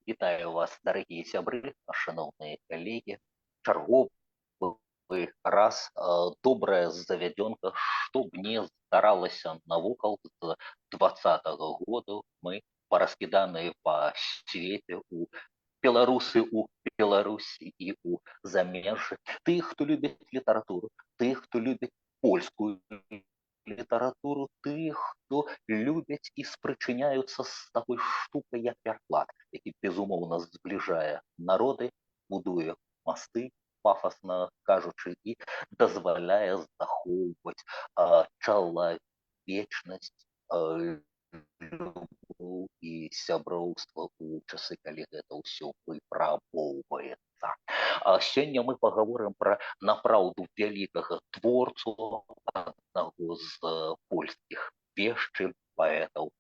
Вітаю вас, дорогие сябры, шановные коллеги. Чарговы раз добрая завядёнка, што б не здаралася навокал з 20-го году. Мы параскіданыя па свеце у беларусы у Беларусі і у замежжы. Тых, хто любіць літаратуру, тых, хто любіць польскую літаратуру, тых, хто любяць і спрычыняюцца з такой штукай, як пераклад, які, безумоўна, збліжае народы, будуе масты, пафасна кажучы, і дазваляе захоўваць чалавечнасць, любоў і сяброўства ў часы, калі гэта ўсё выпрабоўваецца. Сёння мы пагаворым пра напраўду вялікага творцу, аднаго з польскіх вешчых, паэтаў,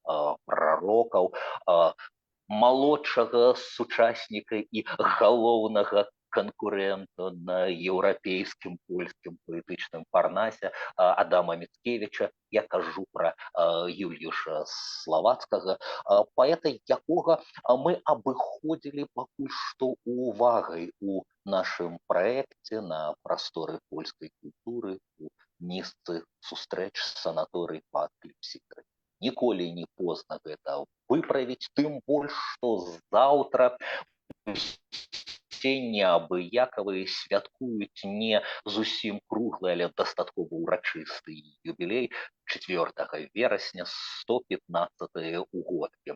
прарокаў, малодшага сучасніка і галоўнага канкурэнта на еўрапейскім польскім паэтычным парнасе Адама Міцкевіча. Я кажу пра Юліуша Славацкага, паэта, якога мы абыходзілі пакуль што увагай у нашым праекце на прасторы польскай культуры у нізцы сустрэч санаторый пад кліпсідрай. Ніколі не позна гэта выправіць, тым больш, што заўтра усе неабыякавыя святкуюць не зусім круглы, але дастаткова ўрачысты юбілей 4 верасня 115-е ўгодкі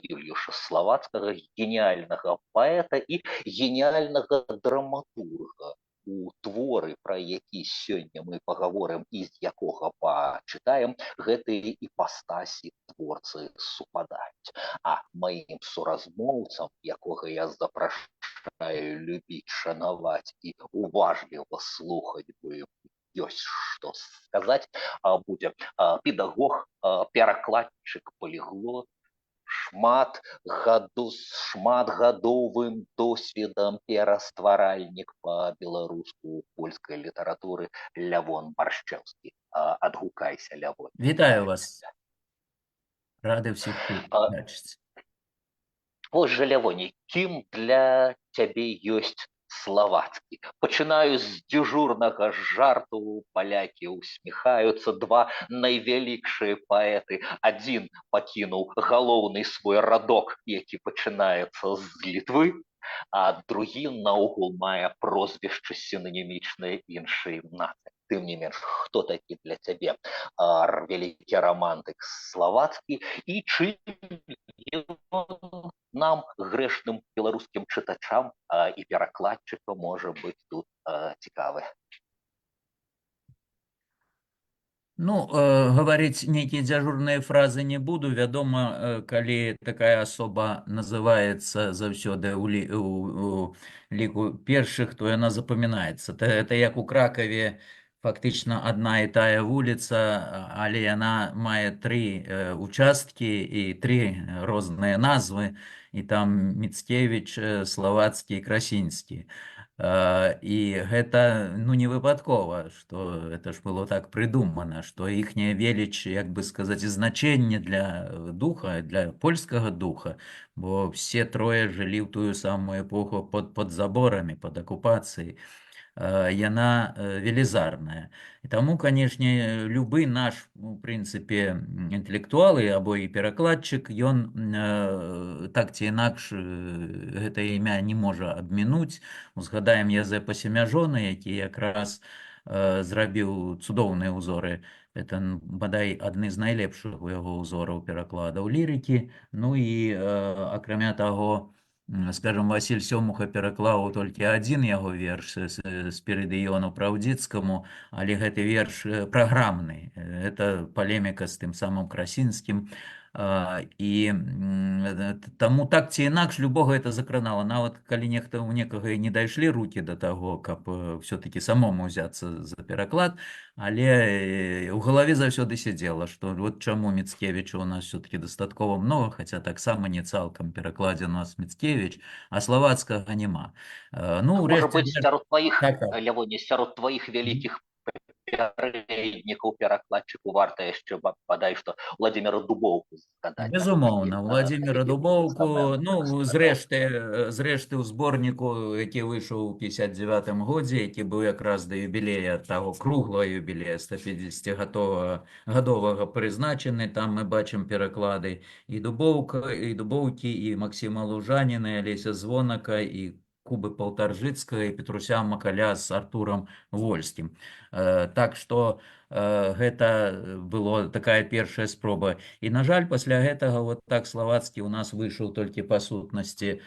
Юліуша Славацкага, геніяльнага паэта і геніяльнага драматурга. У творы, пра які сёння мы пагаворым і з якога пачытаем, гэтыя іпастасі творцы супадаюць. А маім суразмоўцам, якога я запрашаю любіць, шанаваць і уважліва слухаць, бо ёсць што сказаць, будзе педагог, перакладчык, паліглот, шматгадовым досведам перастваральнік па-беларуску польскай літаратуры Лявон Баршчэўскі. Адгукайся, Лявон. Вітаю вас. Рады всіх бачыць. Вось жа, Лявоне, кім для цябе ёсць Славацкі? Пачынаю з дзяжурнага жарту, палякі ўсміхаюцца, два найвялікшыя паэты. Адзін пакінуў галоўны свой радок, які пачынаецца з Літвы, а другі наогул мае прозвішча сінанімічнае іншай нацыі. Тым не менш, хто такі для цябе вялікі рамантык Славацкі і чым нам, грэшным беларускім чытачам і перакладчыкам, можа быць тут цікавы? Ну, говорить нейкія дзяжурныя фразы не буду. Вядома, калі такая асоба называецца заўсёды у ліку першых, то яна запамінаецца. Это як у Кракаве фактычна адна і тая вуліца, але яна мае 3 участкі і 3 розныя назвы, і там Міцкевіч, Славацкі і Красінскі. І гэта, ну, не выпадкова, што это ж было так прыдумана, што іхняя веліч, як бы сказаць, значэнне для духа, для польскага духа, бо все трое жылі ў тую самую эпоху пад заборамі, пад акупацыяй. Яна велізарная. І таму, канешне, любы наш, у прынцыпе, інтэлектуал або і перакладчык, ён так ці інакш гэта імя не можа абмінуць. Узгадаем Язэпа Семяжона, які якраз зрабіў цудоўныя ўзоры. Это, бадай, адны з найлепшых у яго ўзораў перакладаў лірыкі. Ну і, акрамя таго, скажем, Васіль Сёмуха пераклаў толькі адзін яго верш з перыдыёну Праўдзіцкаму, але гэты верш праграмны. Это палеміка з тым самым Красінскім. І таму так ці інакш любога это закранала. Нават калі у некага і не дайшлі рукі да таго, каб все-таки самому ўзяцца за пераклад, але ў галаве заўсёды сядзела, што вот чаму Міцкевіча у нас все-таки дастаткова многа, хаця таксама не цалкам перакладзе у нас Міцкевіч, а Славацкага няма. Ну, можа быць, сярод тваіх, Так. Лявоне, сярод тваіх вялікіх папярэднікаў перакладчыку варта яшчэ бадай што Владимира Дубоўку згадаць, такі Безумоўна, Владимира які быў самы Дубоўку, ну, распарадаў. зрэшты, ў зборніку, які выйшаў у 59-м годзе, які быў якраз да юбілея, таго круглого юбілея 150-гадовага прызначаны, там мы бачым пераклады і Дубоўкі, і Максіма Лужаніна, і Алеся Звонака, і Кубы Паўтаржыцкага, і Петруся Макаля з Артурам Вольскім. Так што гэта было такая першая спроба. І, на жаль, пасля гэтага вот так славацкі ў нас выйшаў толькі па сутнасці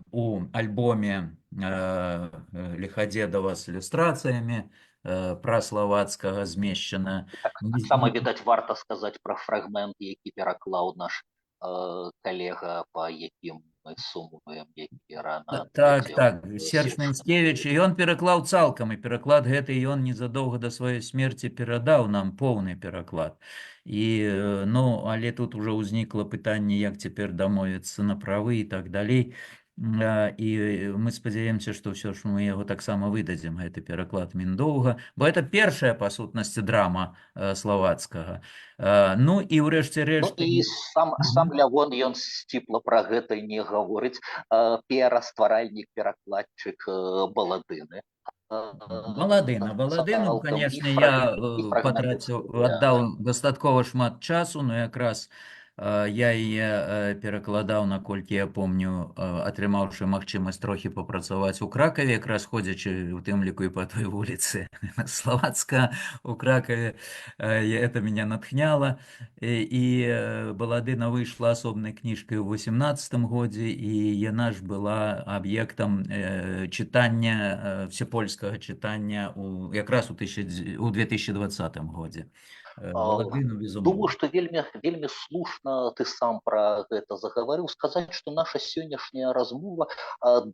у альбоме Лихадедова з ілюстрацыямі пра славацкага змешчана. Таксама, відаць, варта сказаць пра фрагмент, які пераклаў наш калега, па якім мы сумуем, які рана Так, глядзеў так, Серж сечу. Мінскевіч, і ён пераклаў цалкам, і пераклад гэты ён незадоўга да сваёй смерці перадаў нам поўны пераклад. І, ну, але тут ужо ўзнікла пытанне, як цяпер дамовіцца на правы і так далей. І мы спадзяемся, што ўсё ж мы яго таксама выдадзім, гэты пераклад Міндоўга, бо это першая, па сутнасці, драма славацкага. Ну, і ўрэшце Ну рэшт... і сам Лявон, ён сціпла пра гэта не гаворыць, перастваральнік, перакладчык Баладыны. На Баладыну, Цалкам і конечно, я фрагменты отдал дастаткова шмат часу, но якраз я яе перакладаў, наколькі я помню, атрымаўшы магчымасць трохі папрацаваць у Кракаве, якраз ходзячы у тым ліку і па той вуліцы Славацка у Кракаве, это меня натхняла. І Баладына выйшла асобнай кніжкай у 18-м годзе, і яна ж была аб'ектам чытання, всепольскага чытання якраз у 2020 годзе. Баладыну, Думаю, безумоўна. што вельмі слушна ты сам пра гэта загаварыў. Сказаць, што наша сённяшняя размова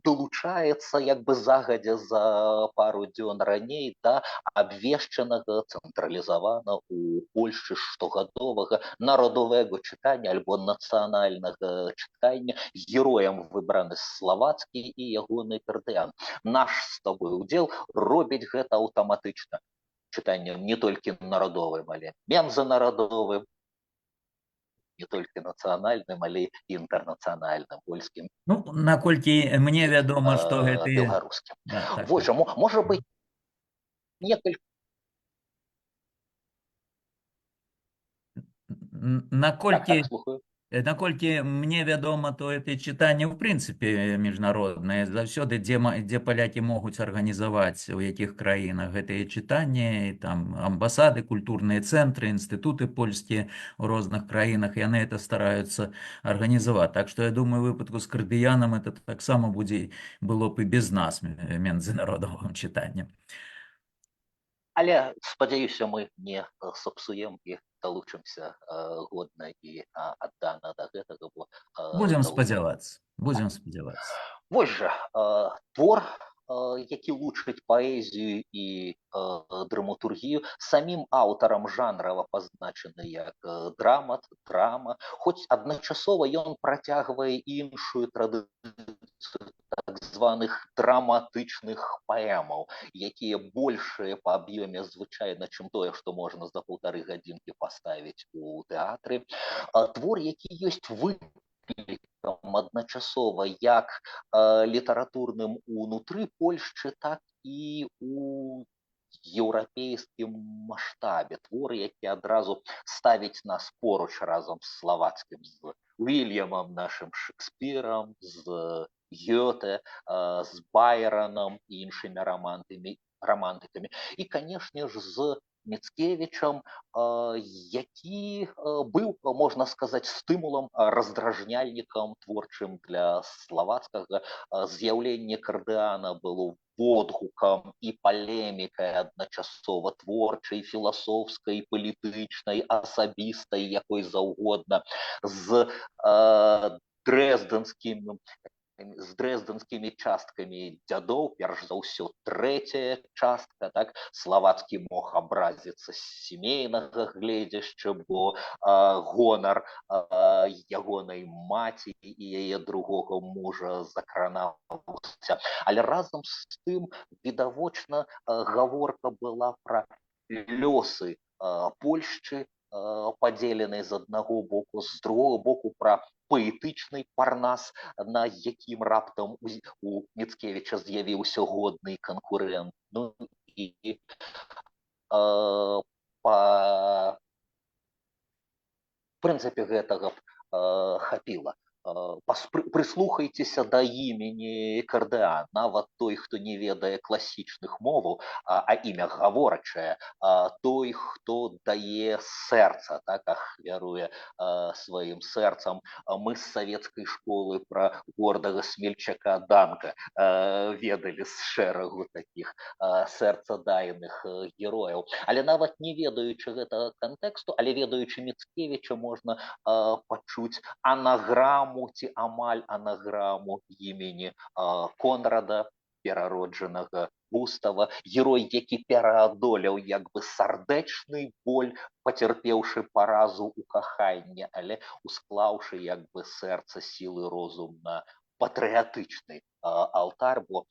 далучаецца як бы загадзя за пару дзён раней да абвешчанага цэнтралізавана ў Польшчы штогадовага народовага чытання альбо нацыянальнага чытання. Героем выбраны славацкі і ягоны кардыян. Наш з тобой удзел робіць гэта аўтаматычна. Чытаннем не толькі народовым, але мензанарадовым, не толькі нацыянальным, але і інтэрнацыянальным, польскім, Ну, наколькі мне вядома, што гэты... беларускім. Да, так, Вось жа, можа быць, некалькі... наколькі... слухаю. Наколькі мне вядома, то это чытанне ў прынцыпе міжнароднае. Заўсёды, дзе палякі могуць арганізаваць, у якіх краінах гэтыя чытанні, там амбасады, культурныя цэнтры, інстытуты польскія ў розных краінах, яны это стараюцца арганізаваць. Так што я думаю, у выпадку з кардыянам это таксама было б і без нас міжнароднавым чытаннем. Але, спадзяюся, мы не сапсуем і далучымся годна і аддана да гэтага, бо Будзем спадзявацца. Вось жа, твор, які лучыць паэзію і драматургію, самім аўтарам жанрава пазначаны як драма, хоць адначасова ён працягвае іншую традыцыю так званых драматычных паэмаў, якія большыя па аб'ёме звычайна, чым тое, што можна за 1,5 гадзінкі паставіць у тэатры. Твор, які ёсць выклікам адначасова як літаратурным унутры Польшчы, так і у еўрапейскім маштабе. Твор, які адразу ставіць нас поруч разам з славацкім, з Уільямам нашым Шекспірам, з Гёте, з Байронам і іншымі романтыкамі. І, канешне ж, з Міцкевічам, які быў, можна сказаць, стымулам, раздражняльнікам творчым для славацкага. З'яўленне кардыяна было водгукам і палемікай адначасова творчай, філасофскай, палітычнай, асабістай, якой заўгодна, з дрэздэнскім з дрэздэнскімі часткамі дзядоў, перш за ўсё трэцяя частка, так, славацкі мог абразіцца з сямейнага гледзяшча, бо гонар ягонай маці і яе другога мужа закранаўся. Але разам з тым, відавочна, гаворка была пра лёсы Польшчы, падзеленай з аднаго боку, з другого боку пра паэтычны парнас, на якім раптам у Міцкевіча з'явіўся годны канкурэнт. Ну і па прынцыпе гэтага хапіла. Прыслухайцеся да імені Кардыан. Нават той, хто не ведае класічных моваў, а імя гаворачае, той, хто дае сэрца, так, ахвяруе сваім сэрцам. Мы з савецкай школы пра гордага смельчака Данка ведалі з шэрагу такіх сэрцадайных герояў. Але нават не ведаючы гэтага кантэксту, але ведаючы Міцкевіча, можна пачуць анаграму ці амаль анаграму імені Конрада, перароджанага Густава, герой, які пераадолеў як бы сардэчны боль, пацярпеўшы паразу ў каханні, але усклаўшы як бы сэрца, сілы, розум на патрыятычны алтар, бо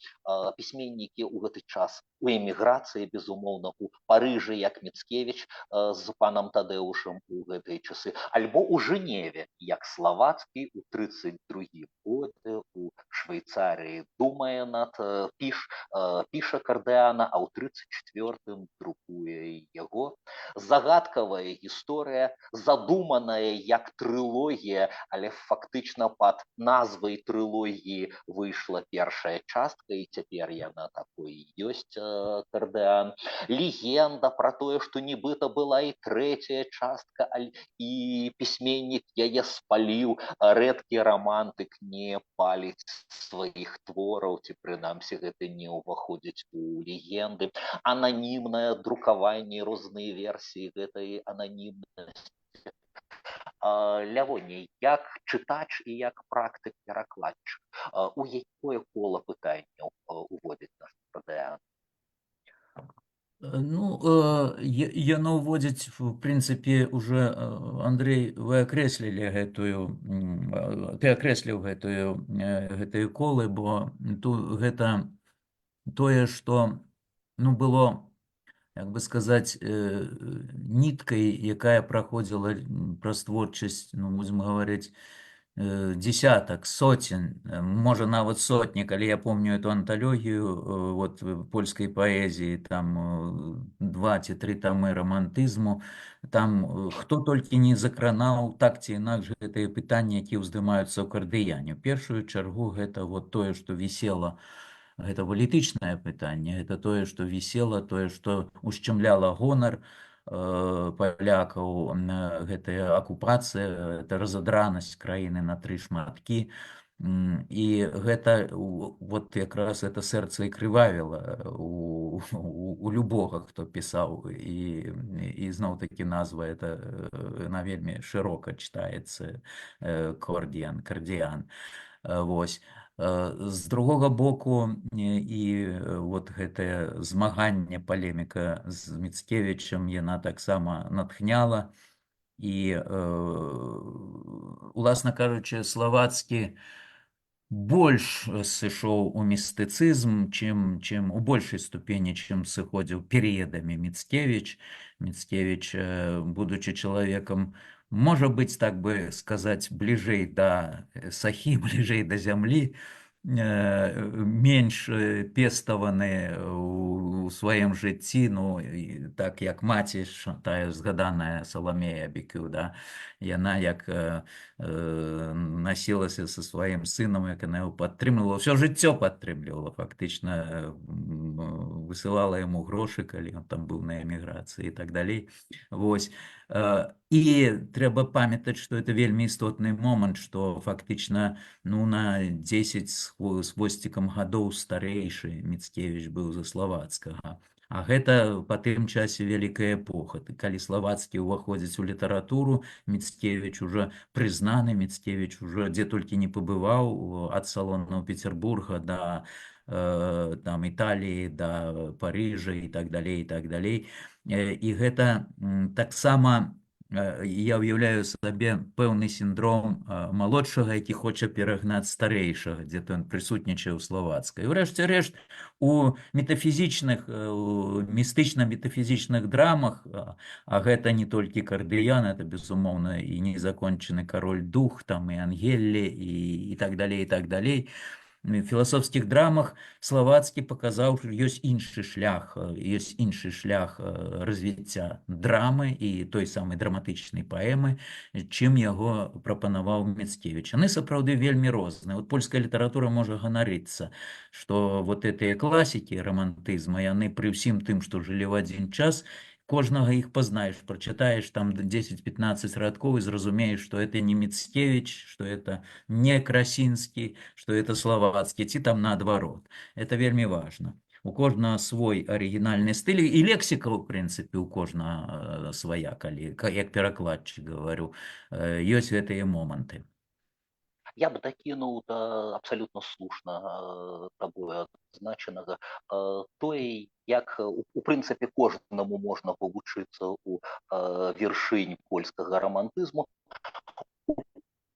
пісьменнікі ў гэты час у эміграцыі, безумоўна, у Парыжы, як Міцкевіч з панам Тадэушам у гэтыя часы, альбо ў Жэневе, як Славацкі ў 32-м годзе у Швейцарыі думае над піша Кардыана, а ў 34-м друкуе яго. Загадкавая гісторыя, задуманая як трылогія, але фактычна пад назвай трылогіі выйшла першая частка, і цяпер яна такой ёсць, Кардыан. Легенда пра тое, што нібыта была і трэцяя частка, і пісьменнік яе спаліў. Рэдкі рамантык не паліць сваіх твораў, ці прынамсі гэта не ўваходзіць у легенды. Ананімнае друкаванне, розныя версіі гэтай ананімнасці. Лявоній, як чытач і як практык-перакладчык, у якое кола пытанняў уводзіць наш Кардыан? Ну, яно ўводзіць, в прынцыпе, уже, Андрей, вы акрэслілі ты акрэсліў гэтыя колы, бо гэта тое, што, ну, было, як бы сказаць, ніткай, якая праходзіла праз творчасць, ну, будзем гаварыць, десяток, сотен, можа нават сотні, калі я помню эту анталогію вот польскай паэзіі, там 2 ці 3 тамы рамантызму, там хто толькі не закранаў так ці інакш гэтыя пытанні, якія ўздымаюцца ў Кардыяне. У першую чаргу гэта вот тое, што вісела, гэта палітычнае пытанне, гэта тое, што вісела, тое, што ушчамляла гонар палякаў, гэтая акупацыя, гэта разадранасць краіны на 3 шматкі. І гэта вот якраз это сэрца і крывавіла у любога, хто пісаў, і зноў-такі назва это на вельмі шырока чытаецца, Кардыян. Вось. З другога боку, і вот гэтае змаганне, палеміка з Міцкевічам, яна таксама натхняла. І, уласна кажучы, Славацкі больш сышоў у містыцызм, чым у большай ступені, чым сыходзіў перыядамі Міцкевіч. Міцкевіч, будучы чалавекам, можа быць, так бы сказаць, бліжэй да сахі, бліжэй да зямлі, менш пеставаны у сваім жыцці, ну, так як маці, тая згаданая Саламея Бікю, да, яна як насілася са сваім сынам, як яна яго падтрымлівала, ўсё жыццё падтрымлівала, фактычна высылала яму грошы, калі ён там быў на эміграцыі і так далей. Вось. І трэба памятаць, што это вельмі істотны момант, што фактычна, ну, на 10 з хвосцікам гадоў старэйшы Міцкевіч быў за Славацкага. А гэта па тым часе вялікая эпоха. Калі славацкі ўваходзіць у літаратуру, Міцкевіч уже прызнаны, Міцкевіч уже дзе толькі не пабываў, ад салонаў Петербурга да там Італіі, да Парыжа і так далей, і так далей. І гэта таксама я ўяўляю сабе пэўны сіндром малодшага, які хоча перагнаць старэйшага, дзе-то ён прысутнічае ў славацкай. Урэшце рэшт, у метафізічных, містычна-метафізічных драмах, а гэта не толькі Кардыян, это, безумоўна, і незакончаны кароль дух, там і Ангеллі, і так далей, і так далей, філасофскіх драмах славацкі паказаў, ёсць іншы шлях развіцця драмы і той самай драматычнай паэмы, чым яго прапанаваў Міцкевіч. Яны сапраўды вельмі розныя. Вот польская літаратура можа ганарыцца, што вот гэтыя класікі романтызма, яны пры ўсім тым, што жылі ў адзін час, кожнага іх пазнаеш, прачытаеш там 10-15 радкоў і зразумееш, што это не Міцкевіч, што это не Красінскі, што это славацкі, ці там наадварот. Это вельмі важна. У кожнага свой арыгінальны стыль, і лексіка, у прынцыпе, у кожнага свая, калі, як перакладчык гавару, ёсць гэтыя моманты. Я бы дакінуў да абсалютна слушна табою адзначанага тое, як у прынцыпе кожнаму можна павучыцца ў вершынь польскага рамантызму,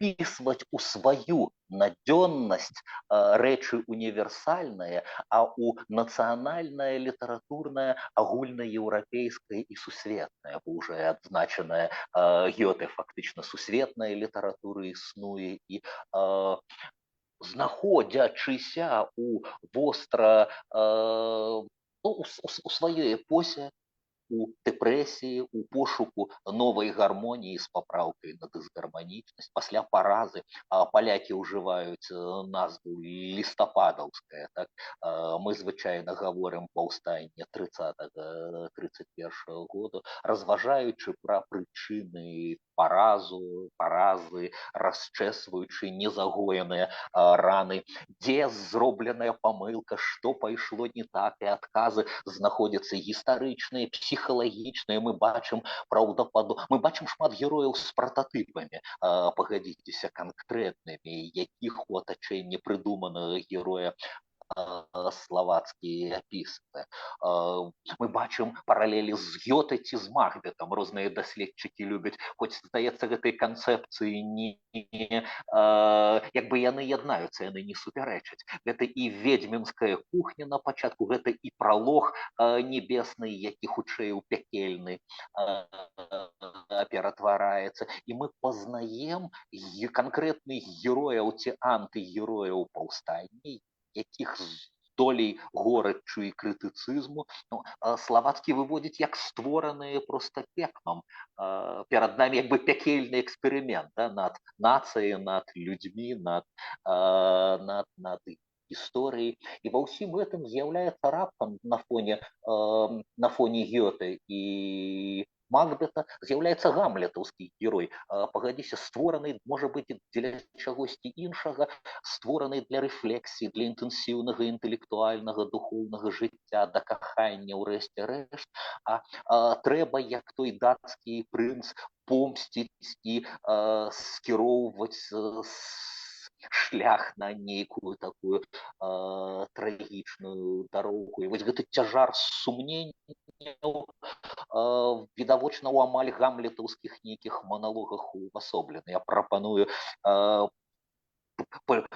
упісваць у сваю надзённасць рэчы універсальныя, а ў нацыянальнае, літаратурнае, агульнаеўрапейскае і сусветнае, бо уже адзначаная Гёте фактычна сусветная літаратура існуе, і знаходзячыся у востра у сваёй эпосе, у дэпрэсіі, у пошуку новай гармоніі з папраўкай на дысгарманічнасць. Пасля паразы палякі ўжываюць назву лістападаўская. Так? Мы звычайна гаворым паўстанне 30-31 году, разважаючы пра прычыны паразы, расчэсваючы незагоеныя раны, дзе зробленая памылка, што пайшло не так, і адказы знаходзяцца гістарычныя, псіхалагічныя. Мы бачым мы бачым шмат герояў з прататыпамі, пагадзіцеся, канкрэтнымі, якіх у атачэнні прыдуманага героя славацкія апісаны. Мы бачым паралелі з Гёте ці з Макбетам. Розныя даследчыкі любяць, хоць, здаецца, гэтай канцэпцыі як бы яны яднаюцца, яны не супярэчаць. Гэта і ведзьмінская кухня на пачатку, гэта і пралог небесны, які хутчэй у пякельны ператвараецца. І мы пазнаем канкрэтных герояў ці антыгерояў паўстання, якіх долей горачу і крытыцызму славацкі выводзіць як створаныя проста пекмам. Перад намі як бы пякельны эксперымент над нацыяй, над людзьмі, над гісторыяй. І ва ўсім гэтым з'яўляецца раптам на фоне Гёте і Макбета з'яўляецца гамлетаўскі герой. Пагадзіся, створаны, можа быць, дзеля чагосьці іншага, створаны для рэфлексіі, для інтэнсіўнага інтэлектуальнага, духоўнага жыцця, да кахання, ўрэшце рэшт. Трэба, як той дацкі прынц, помсціць і скіроўваць шлях на нейкую такую трагічную дарогу. І вось гэты цяжар сумненняў відавочна ў амаль гамлетаўскіх нейкіх маналогах увасоблены. Я прапаную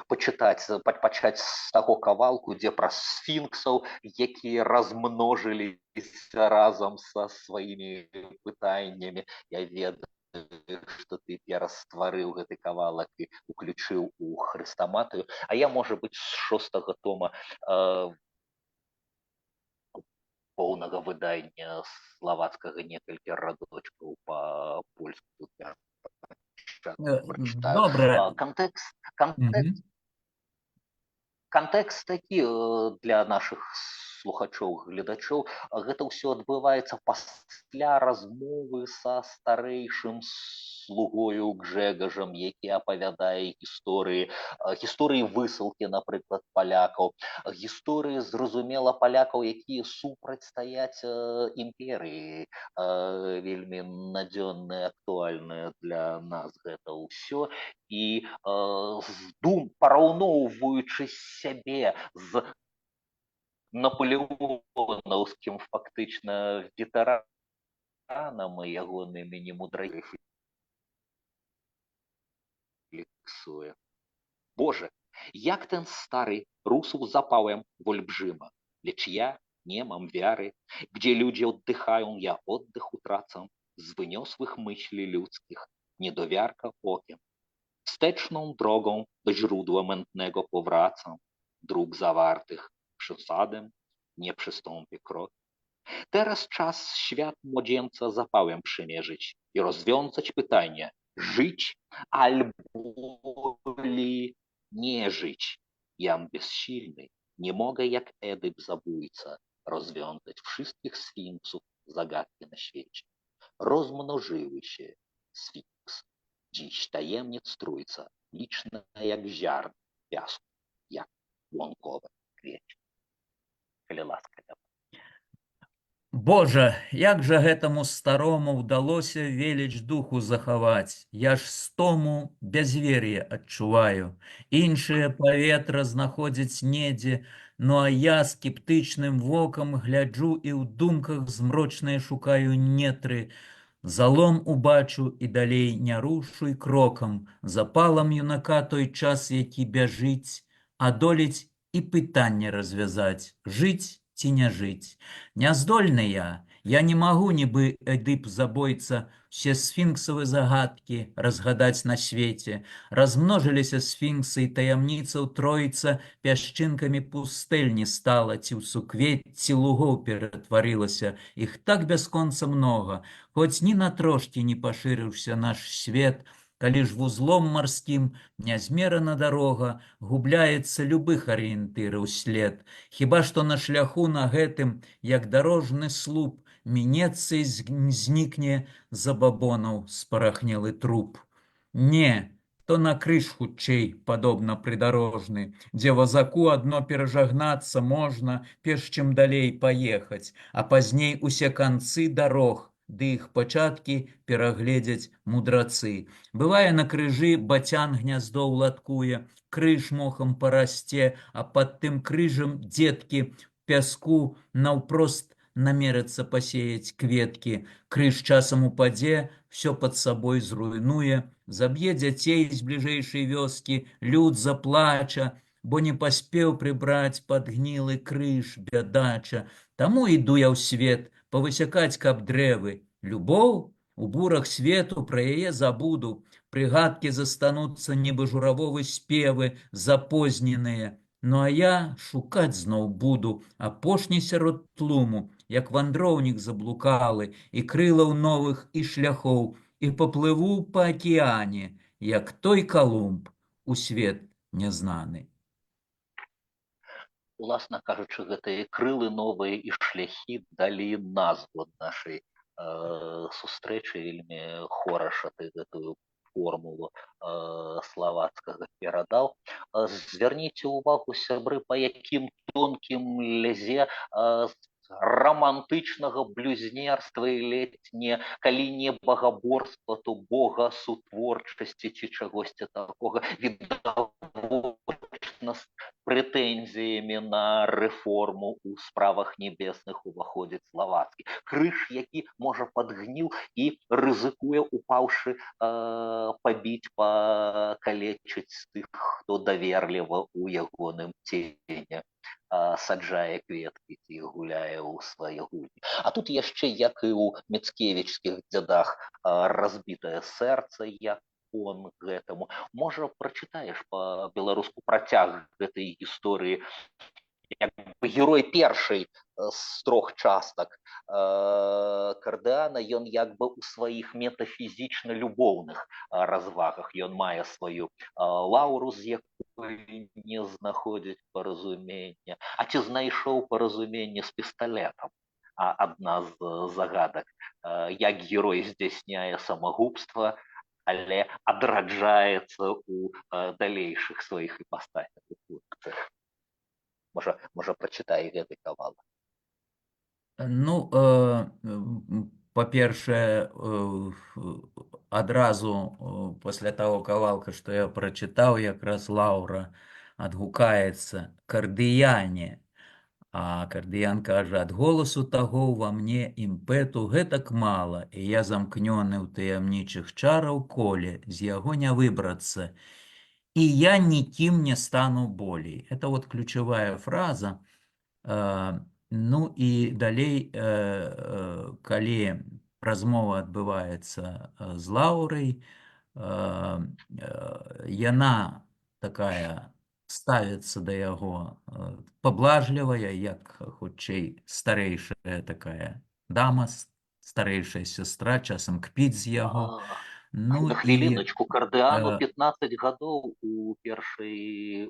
пачаць з таго кавалку, дзе пра сфінксаў, якія размножыліся разам са сваімі пытаннямі. Я ведаю, што ты перастварыў гэты кавалак і уключыў у хрэстаматыю. А я, можа быць, з 6-го тома поўнага выдання славацкага некалькі радочкаў па-польску прачытаю. Добра. Кантэкст такі для нашых слухачоў, гледачоў, гэта ўсё адбываецца пасля размовы са старэйшым слугою Гжэгажам, які апавядае гісторыі высылкі, напрыклад, палякаў, гісторыі, зразумела, палякаў, якія супрацьстаяць імперыі, вельмі надзённыя, актуальныя для нас гэта ўсё. І параўноўваючы сябе з напалеонаўскім фактычна ветэранам і ягонымі немудрымі флексуе. Боже, як ten stary rósł zapałem w olbrzyma, lecz ja nie mam wiary, gdzie ludzie oddychają, ja oddech utracam, z wyniosłych myśli ludzkich, niedowiarka okiem. Wsteczną drogą do źródła mętnego powracam, dróg zawartych przesadem nie przystąpię krok. Teraz czas świat młodzieńca zapałem przymierzyć i rozwiązać pytanie, żyć albo nie żyć. Jam bezsilny, nie mogę jak Edyp zabójca rozwiązać wszystkich sfinksów zagadki na świecie. Rozmnożyły się sfinksy. Dziś tajemnic trójca, liczna jak ziarn piasku, jak łąkowe kwiecie. Калі ласка. Божа, як жа гэтаму старому ўдалося веліч духу захаваць? Я ж стому бязвер'е адчуваю. Іншае паветра знаходзіць недзе, ну а я скептычным вокам гляджу і ў думках змрочныя шукаю нетры. Залом убачу і далей не рушу і крокам, запалам юнака той час, які бяжыць, адолець і пытанне развязаць, жыць ці не жыць. Няздольны я не магу, нібы Эдып забойца, все сфінксавы загадкі разгадаць на свеце. Размножыліся сфінксы і таямніцаў тройца, пясчынкамі пустэльні стала, ці ў суквецці лугоў ператварылася. Іх так бясконца многа, хоць ні на трошкі не пашырыўся наш свет, калі ж вузлом марскім нязмерана дарога, губляецца любых арыентыраў след. Хіба што на шляху на гэтым, як дарожны слуп, мінецца і знікне забабонаў спарахнелы труп. Не, то на крыж хутчэй, падобна прыдарожны, дзе вазаку адно перажагнацца можна, перш чым далей паехаць, а пазней усе канцы дарог, ды іх пачаткі перагледзяць мудрацы. Бывае, на крыжы бацян гняздо ўладкуе, крыж мохам парасце, а пад тым крыжам дзеткі пяску наўпрост намерацца пасеяць кветкі. Крыж часам упадзе, все пад сабой зруйнуе, заб'е дзяцей з бліжэйшай вёскі, люд заплача, бо не паспеў прыбраць падгнілы крыж, бядача. Таму іду я ў свет, павысякаць каб дрэвы. Любоў? У бурах свету пра яе забуду. Прыгадкі застануцца, нібы журавовы спевы, запозненыя. Ну а я шукаць зноў буду, апошні сярод тлуму, як вандроўнік заблукалы, і крылаў новых, і шляхоў, і паплыву па акіяне, як той Калумб, у свет нязнаны. Уласна кажучы, гэтыя крылы новыя і шляхі далі назву нашай сустрэчы. Вельмі хораша ты гэтую формулу славацкага перадаў. Звярніце ўвагу, сябры, па якім тонкім лязе романтычнага блюзнерства і ледзь не, калі не багаборства, то бога сутворчасці ці чагосьці такога, відавочна з прэтэнзіямі на рэформу ў справах небесных уваходзіць славацкі. Крыж, які, можа, падгніў і рызыкуе, упаўшы, пабіць, пакалечыць тых, хто даверліва ў ягоным цене саджае кветкі ці гуляе ў свае гульні. А тут яшчэ, як і ў міцкевічскіх дзядах, разбітае сэрца, як он гэтаму. Можа, прачытаеш па-беларуску працяг гэтай гісторыі, як герой першай з трох частак Кардыана, ён як бы у сваіх метафізічна-любоўных развагах. Ён мае сваю лаўру, з якой не знаходзіць паразумення. А ці знайшоў паразуменне з пісталетам? Адна з загадак. Як герой здзяйсняе самагубства, але адраджаецца у далейшых сваіх іпастасях і функцыях. Можа прачытай гэты кавалак. Ну, па-першае, адразу пасля таго кавалка, што я прачытаў, якраз Лаўра адгукаецца «Кардыяне». А Кардыян кажа: «Ад голасу таго ўва мне імпэту гэтак мала, і я замкнёны ў таямнічых чараў коле, з яго не выбрацца, і я нікім не стану болей». Это вот ключевая фраза. Ну і далей, калі размова адбываецца з Лаўрай, яна такая ставіцца да яго паблажлівая, як хутчэй старэйшая такая дама, старэйшая сястра, часам кпіць з яго. Ну На і хвіліночку, Кардыану 15 гадоў у першай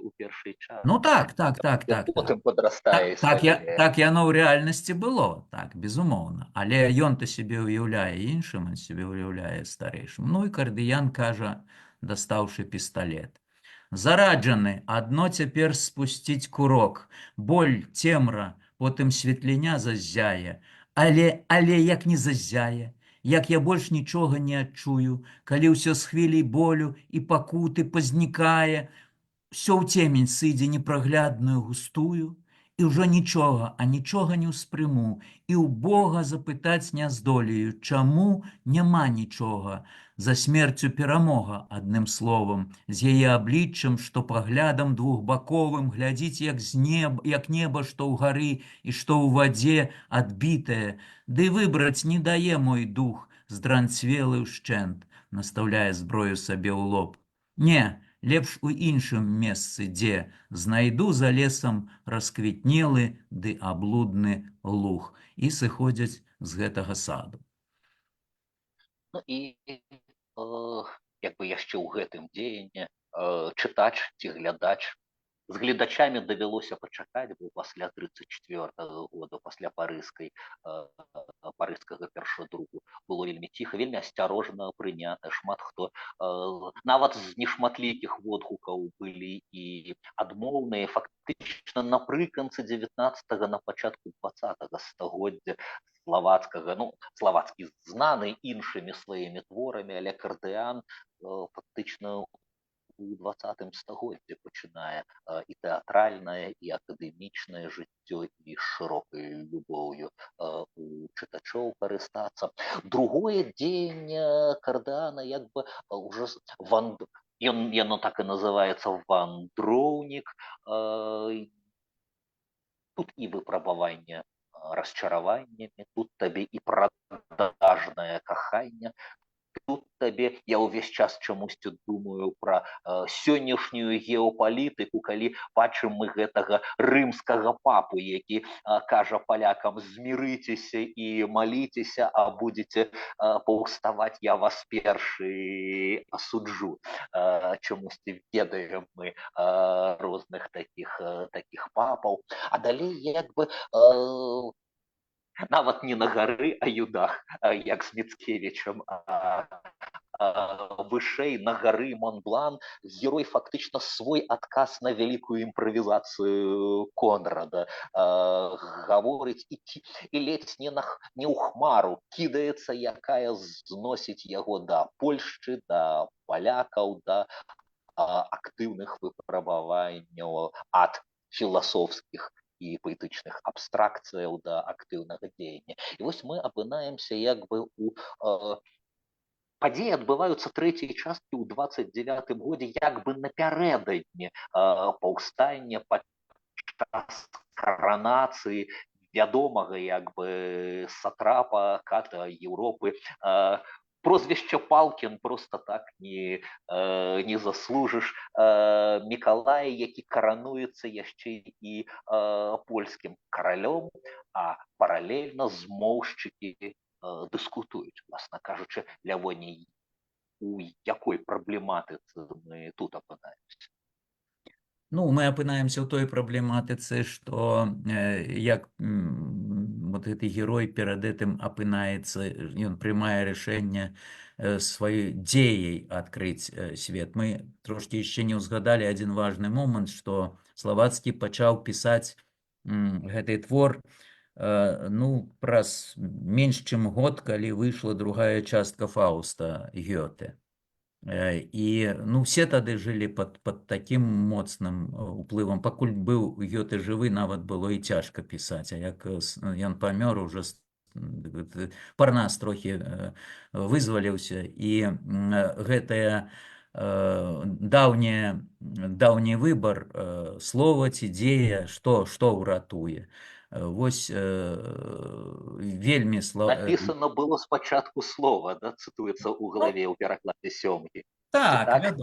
ну так, частцы. так, так, так, так. Потым падрастае і стае. Так яно ў рэальнасці было, так, безумоўна. Але ён-то сябе ўяўляе іншым, ён сябе ўяўляе старэйшым. Ну і Кардыян кажа, дастаўшы пісталет: «Зараджаны, адно цяпер спусціць курок, боль, цемра, потым светліня заззяе, але як не заззяе, як я больш нічога не адчую, калі ўсё з хвіляй болю і пакуты пазнікае, все ў цемень сыдзе непраглядную густую, і ўжо нічога, а нічога не ўспрыму, і ў Бога запытаць не здолею, чаму няма нічога, за смерцю перамога, адным словам, з яе абліччам, што паглядам двухбаковым глядзіць, як неба, што ў гары і што ў вадзе адбітае, ды выбраць не дае мой дух, здранцвелы ўшчэнт, настаўляе зброю сабе ў лоб. Не, лепш у іншым месцы, дзе знайду за лесам расквітнелы ды аблудны луг, і сыходзяць з гэтага саду. Ну і як бы яшчэ ў гэтым дзеянні чытач ці глядач, з гледачамі давялося пачакаць, бо пасля 34-го года, пасля парыжскага першадруку было вельмі ціха, вельмі асцярожна прынята. Шмат хто, нават з нешматлікіх водгукаў былі і адмоўныя. Фактычна напрыканцы 19-го, на пачатку 20-го стагоддзя славацкага, ну, славацкі знаны іншымі сваімі творамі, але Кардыян фактычна у 20-м стагоддзі пачынае і тэатральнае, і акадэмічнае жыццё, і шырокай любоўю у чытачоў карыстацца. Другое дзеянне Кардыяна як бы ўжо яно так і называецца «Вандроўнік». Тут і выпрабаванне расчараваннямі, тут табе і прадажнае каханне, тут табе, я ўвесь час чамусьці думаю пра сённяшнюю геапалітыку, калі бачым мы гэтага рымскага папу, які кажа палякам: «Змірыцеся і маліцеся, а будзеце паўставаць, я вас першы асуджу». Чамусьці ведаем мы розных такіх папаў. А далей як бы нават не на гары Аюдах, як з Міцкевічам, вышэй на гары Монблан герой фактычна свой адказ на вялікую імправізацыю Конрада гаворыць і ледзь не ў хмару кідаецца, якая зносіць яго да Польшчы, да палякаў, да актыўных выпрабаванняў ад філасофскіх і паэтычных абстракцыяў да актыўнага дзеяння. І вось мы апынаемся як бы у падзеі адбываюцца трэцяй часткі ў 29-м годзе, як бы напярэдадні паўстання падчас каранацыі вядомага як бы сатрапа, ката Еўропы прозвище Палкін просто так не заслужыш. Мікалай, які карануецца яшчэ і польскім каралём, а паралельна змоўшчыкі дыскутуюць, власна кажучы, Лявоне, у якой праблематыцы мы тут апынаемся. Ну, мы апынаемся ў той праблематыцы, што як вот гэты герой перад гэтым апынаецца, ён прымае рашэнне сваёй дзеяй адкрыць свет. Мы трошкі яшчэ не ўзгадалі адзін важны момант, што Славацкі пачаў пісаць гэты твор ну, праз менш чым год, калі выйшла другая частка Фауста Гёте. І ну, все тады жылі пад такім моцным уплывам. Пакуль быў Гёте жывы, нават было і цяжка пісаць, а як ён памёр, уже Парнас трохі вызваліўся, і гэтая даўні выбар слова ці дзея, што ўратуе. Вось вельмі Написано было спачатку слова, да, цытуецца ў главе ў перакладзе Сёмкі. Так,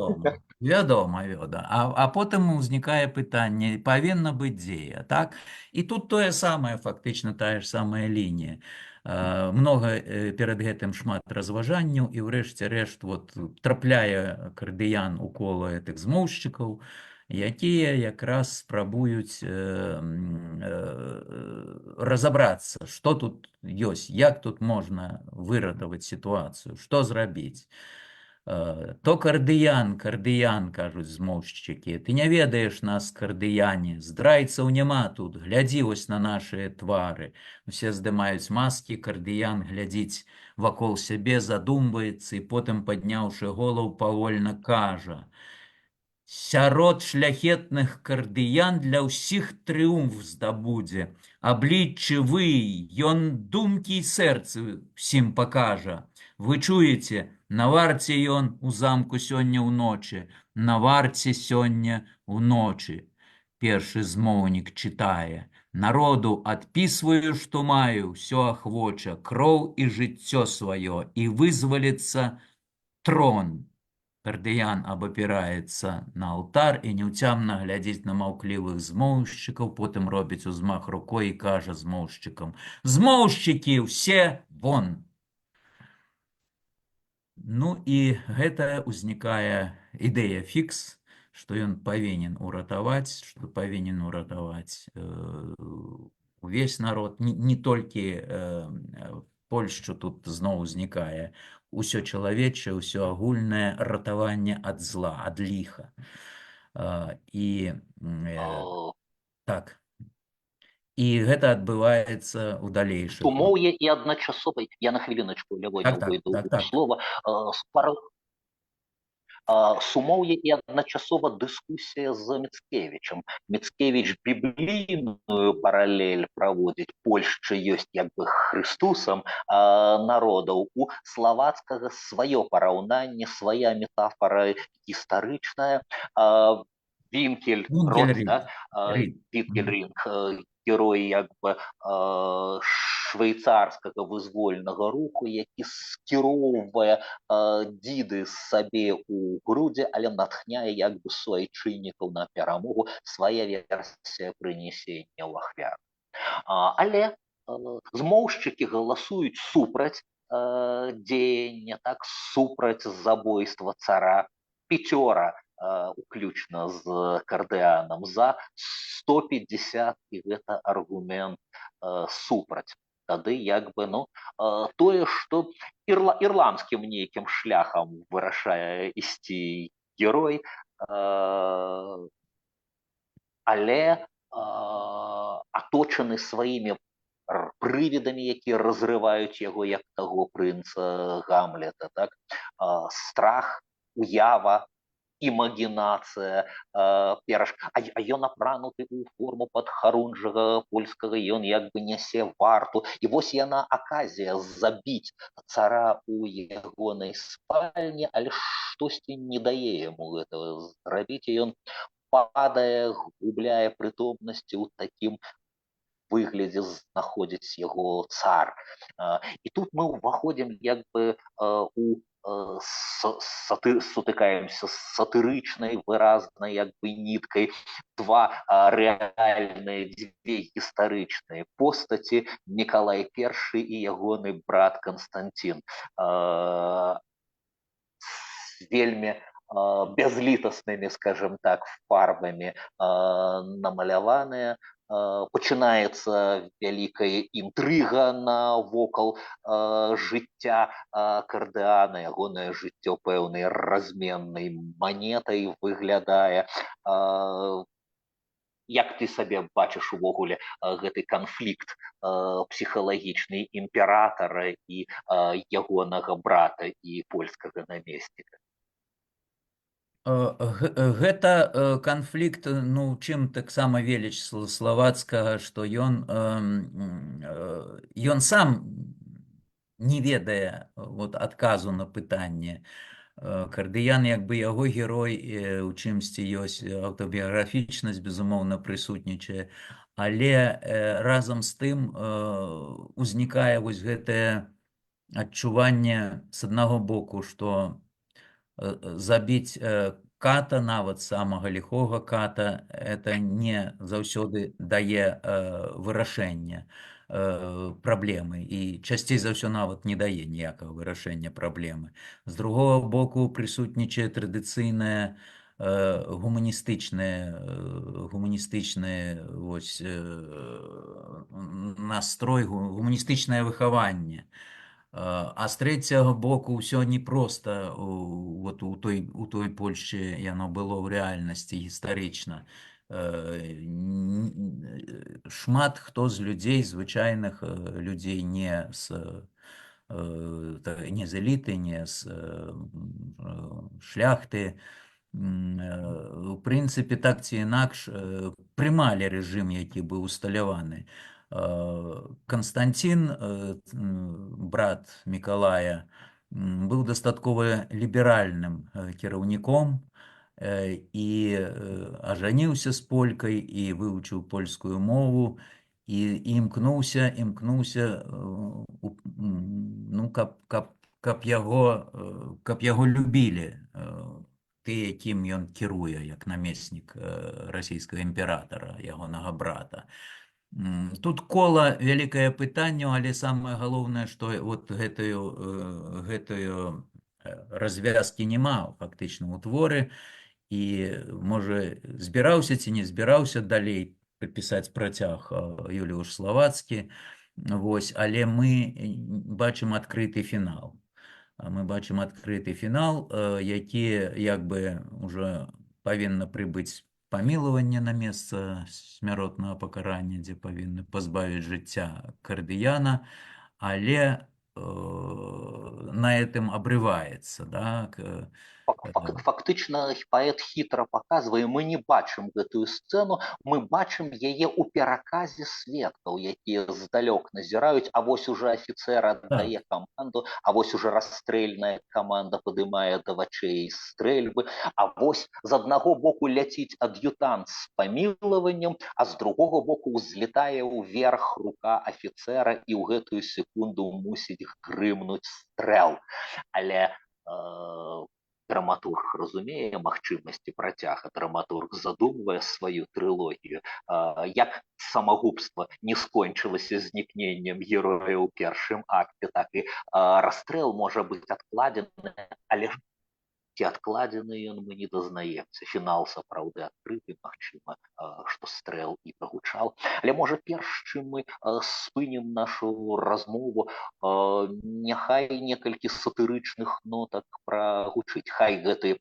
вядома. А потым узнікае пытанне, павінна быць дзея, так? І тут тое самае, фактычна тая ж самая лінія. Многа перад гэтым шмат разважанняў, і ўрэшце рэшт вот трапляе Кардыян у кола гэтых змоўшчыкаў, якія якраз спрабуюць разабрацца, што тут ёсць, як тут можна выратаваць сітуацыю, што зрабіць. То Кардыян, кажуць змоўшчыкі, ты не ведаеш нас, кардыяне, здрайцаў няма тут, глядзі вось на нашыя твары. Усе здымаюць маскі, Кардыян глядзіць вакол сябе, задумваецца і потым, падняўшы голову, павольна кажа: сярод шляхетных кардыян для ўсіх трыумф здабудзе. Абліччы вы, ён думкі і сэрцы всім пакажа. Вы чуеце, на варце ён у замку сёння ўночы, на варце сёння ўночы. Першы змоўнік чытае: народу адпісваю, што маю, ўсё ахвоча, кроў і жыццё сваё, і вызваліцца трон. Кардыян абапіраецца на алтар і няўцямна глядзіць на маўклівых змоўшчыкаў, потым робіць узмах рукой і кажа змоўшчыкам: змоўшчыкі, ўсе вон! Ну і гэта ўзнікае ідэя фікс, што ён павінен уратаваць, увесь народ, не толькі Польшчу, тут зноў узнікае усё чалавечае, усё агульнае ратаванне ад зла, ад ліха. Так. І гэта адбываецца ў далейшых. Сумоўе і адначасова, я на хвіліначку, Лявоня, выйду ў слова, сумоўе і адначасова дыскусія з Міцкевічам. Міцкевіч біблійную паралель праводзіць, Польшча ёсць як бы Хрыстусам народаў, у Славацкага сваё параўнанне, свая метафора гістарычная. Вінкельринг, герой як бы швейцарскага вызвольнага руху, які скіроўвае дзіды сабе ў грудзі, але натхняе як бы суайчыннікаў на перамогу, свая версія прынесення ў ахвяру. Але змоўшчыкі галасуюць супраць дзеяння, так, супраць забойства цара. Пяцёра, уключна з Кардыянам, за, 150, і гэта аргумент супраць. Тады як бы, ну, тое, што ірландскім нейкім шляхам вырашае ісці герой, але аточаны сваімі прывідамі, якія разрываюць яго, як таго прынца Гамлета, так? Страх, уява, імагінацыя, а ён апрануты ў форму падхарунжага польскага, ён як бы нясе варту, і вось яна аказія забіць цара ў ягонай спальні, але штосьці не дае яму гэтага зрабіць, і ён падае, губляе прытомнасці ў такім выглядзе знаходзіць яго цар. І тут мы ўваходзім як бы у сутыкаемся з сатырычнай выразнай як бы ніткай два рэальныя дзве гістарычныя постаці Мікалай I і ягоны брат Канстанцін. Вельмі бязлітаснымі, скажем так, фарбамі намаляваныя. Пачынаецца вялікая інтрыга навокал жыцця Кардыана, ягонае жыццё пэўнай разменнай манетай выглядае. Як ты сабе бачыш увогуле гэты канфлікт псіхалагічны імператара і ягонага брата і польскага намесніка? Гэта канфлікт, ну, чым таксама веліч славацкага, што ён сам не ведае вот адказу на пытанне. Кардыян як бы яго герой, у чымсьці ёсць аўтабіяграфічнасць, безумоўна, прысутнічае, але разам з тым узнікае вось гэтае адчуванне з аднаго боку, што забіць ката, нават самага ліхога ката, это не заўсёды дае вырашэння праблемы, і часцей за ўсё нават не дае ніякага вырашэння праблемы. З другого боку прысутнічае традыцыйнае гуманістычны вось настрой, гуманістычнае выхаванне. А з трэцяга боку ўсё не проста вот у той Польшчы яно было ў рэальнасці гістарычна. Шмат хто з людзей, звычайных людзей, не з эліты, не з шляхты, у прынцыпе, так ці інакш прымалі рэжым, які быў усталяваны. Канстанцін, брат Мікалая, быў дастаткова ліберальным кіраўніком і ажаніўся з полькай і вывучыў польскую мову і імкнуўся, ну, каб яго любілі тыя, якім ён кіруе, як намеснік расійскага імператара, ягонага брата. Тут кола вялікае пытанне, але самае галоўнае, што вот гэтую развязкі няма фактычна ў творы, і, можа, збіраўся ці не збіраўся далей пісаць працяг Юліуш Славацкі, вось, але мы бачым адкрыты фінал. Які як бы ўжо павінна прыбыць памілаванне на месца смяротнага пакарання, дзе павінны пазбавіць жыцця Кардыяна, але на этом абрываецца, так? Фактычна паэт хітра паказвае, мы не бачым гэтую сцэну, мы бачым яе ў пераказе сведкаў, якія здалёк назіраюць, а вось уже афіцэр аддае каманду, а вось уже расстрэльная каманда падымае да вачэй стрэльбы, а вось з аднаго боку ляціць ад'ютант з памілаваннем, а з другога боку ўзлетае ўверх рука афіцэра, і ў гэтую секунду мусіць грымнуць стрэл. Але драматург разумее магчымасці працяга, драматург задумвае сваю трылогію. Як самагубства не скончылася знікненнем героя ў першым акце, так і расстрэл можа быць адкладзены, але ці адкладзены ён, мы не дазнаемся. Фінал сапраўды адкрыты, магчыма, што стрэл і прагучаў. Але, можа, перш чым мы спынім нашу размову, няхай некалькі сатырычных нотак прагучыць. Хай гэты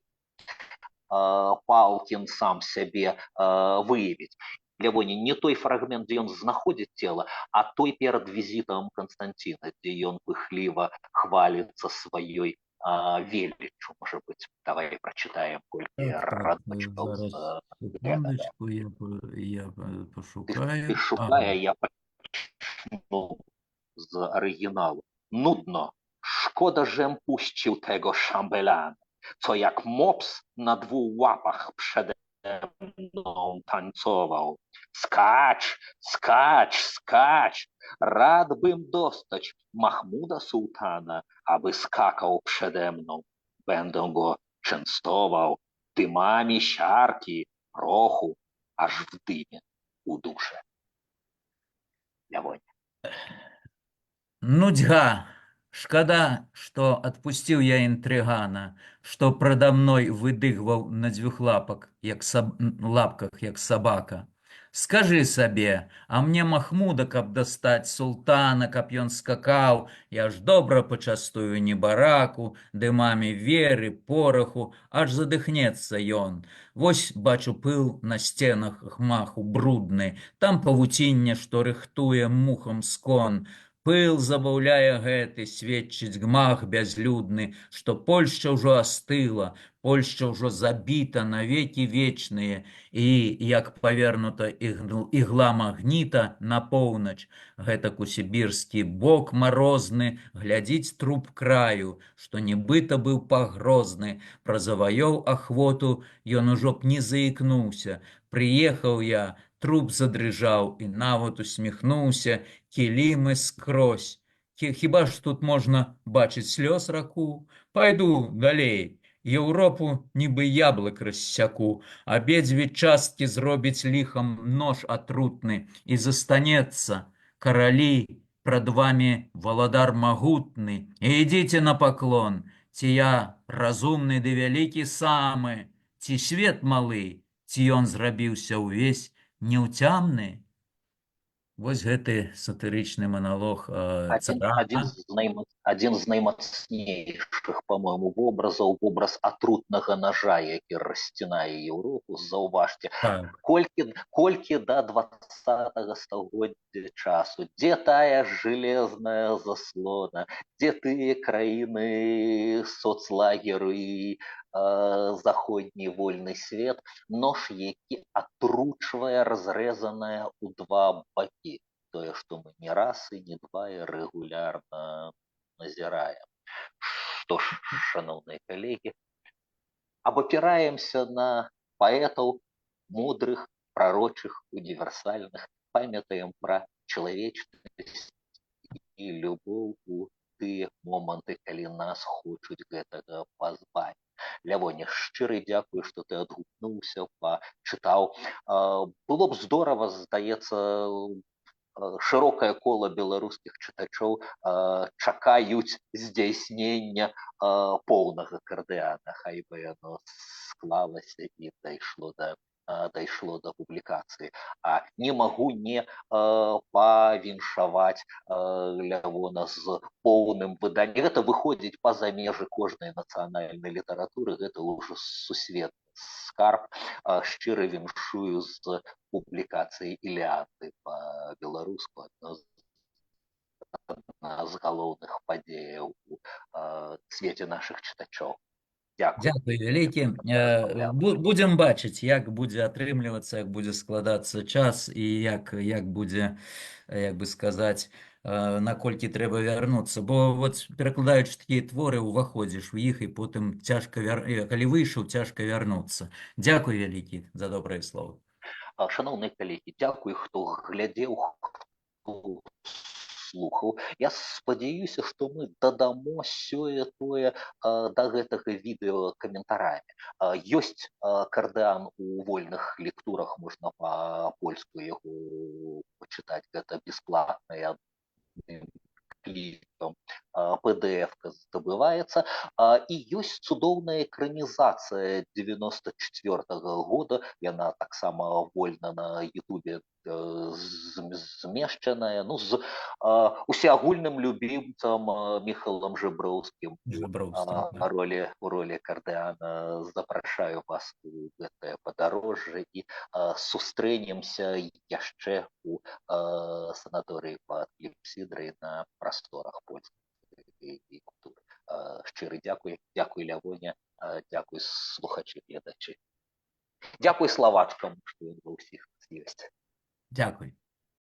Палкін сам сябе выявіць. Лявоне, не той фрагмент, дзе ён знаходзіць цела, а той перад візітам Канстанціна, дзе ён пыхліва хваліцца сваёй велічу, может быть. Давай прочитаем колькі радочкаў. Секундочку, я пошукаю. Ты шукае, я пачну з арыгіналу. Нудно. Шкода, żem puścił tego szambelana, co jak mops na dwóch łapach przede mną tańcował. Скач, скач, скач, рад бим достać Mahmuda Sułtana, aby skakał przede mną. Będę go częstował dymami siarki, prochu, aż w dymie uduszę. Лявоня. Нудьга. Шкада, што адпусціў я інтрыгана, што прада мной выдыгваў на дзвюх лапках, як сабака. Скажы сабе, а мне Махмуда, каб дастаць султана, каб ён скакаў, я ж добра пачастую небараку, дымамі веры, пораху, аж задыхнецца ён. Вось бачу пыл на сценах гмаху брудны, там павуцінне, што рыхтуе мухам скон. Пыл забаўляе гэты, сведчыць гмах бязлюдны, што Польшча ўжо астыла, Польшча ўжо забіта на векі вечныя, і, як павернута ігла магніта на поўнач, гэтак у сібірскі бок марозны глядзіць труп краю, што нібыта быў пагрозны, пра заваёў ахвоту ён ужо б не заікнуўся. Прыехаў я, труп задрыжаў і нават усміхнуўся, кілімы скрозь. Хіба ж тут можна бачыць слёз раку? Пайду далей. Еўропу нібы яблык рассяку, абедзве часткі зробіць ліхам нож атрутны, і застанецца каралі, прад вамі валадар магутны. Ідзіце на паклон, ці я разумны ды вялікі самы, ці свет малы, ці ён зрабіўся ўвесь неўцямны. Вось гэты сатырычны маналог цара. Один з наймацнейшых, по-моему, вобраз атрутнага ножа, які расцінае Еўропу. Заўважце, Так. колькі да 20-го стагоддзя часу, дзе тая железная заслона, дзе тыя краіны соцлагеру і заходні вольны свет, нож, які атручвае разрэзаная ў два бакі. Тое, што мы не раз і не два і рэгулярна назіраем. Што ж, шаноўныя калегі, абапіраемся на паэтаў мудрых, прарочых, універсальных, памятаем пра чалавечнасць і любоў у тыя моманты, калі нас хочуць гэтага пазбавіць. Лявоня, шчыры дзякую, што ты адгукнуўся, пачытаў. Было б здорава, здаецца, шырокае кола беларускіх чытачоў чакаюць здзяйснення поўнага кардыана, хай бы яно склалася і дайшло да публікацыі. Не магу не павіншаваць Лявона з поўным выданнем. Гэта выходзіць па-за межы кожнай нацыянальнай літаратуры, гэта ўжо сусветны скарб. Шчыра віншую з публікацыяй Іліады па-беларуску, адна з галоўных падзеяў у свеце нашых чытачоў. Дзякуй вялікі. Будзем бачыць, як будзе атрымлівацца, як будзе складацца час і як будзе, як бы сказаць, наколькі трэба вярнуцца. Бо вот перакладаючы такія творы, уваходзіш у іх і потым цяжка, калі выйшаў, цяжка вярнуцца. Дзякуй вялікі за добрыя словы. Шаноўныя калегі, дзякуй, хто глядзеў, хто слухаў. Я спадзяюся, што мы дадамо сёе-тое да гэтага відэо каментарамі. Ёсць кардыан у вольных лектурах, можна па-польску яго пачытаць, гэта бясплатна, клікам PDF-ка здабываецца. І ёсць цудоўная экранізацыя 94-го года, яна таксама вольна на Ютубе змешчаная, з усеагульным любімцам Міхалам Жыброўскім у ролі кардыана. Запрашаю вас у гэтае падарожжа і сустрэнемся яшчэ у санаторыі пад Кліпсідрай на прасторах польскай культуры. Шчыры дзякуй. Дзякуй, Лявоня, дзякуй, слухачы, гледачы. Дзякуй славачкам, што ён ва ўсіх ёсць. Дзякуй.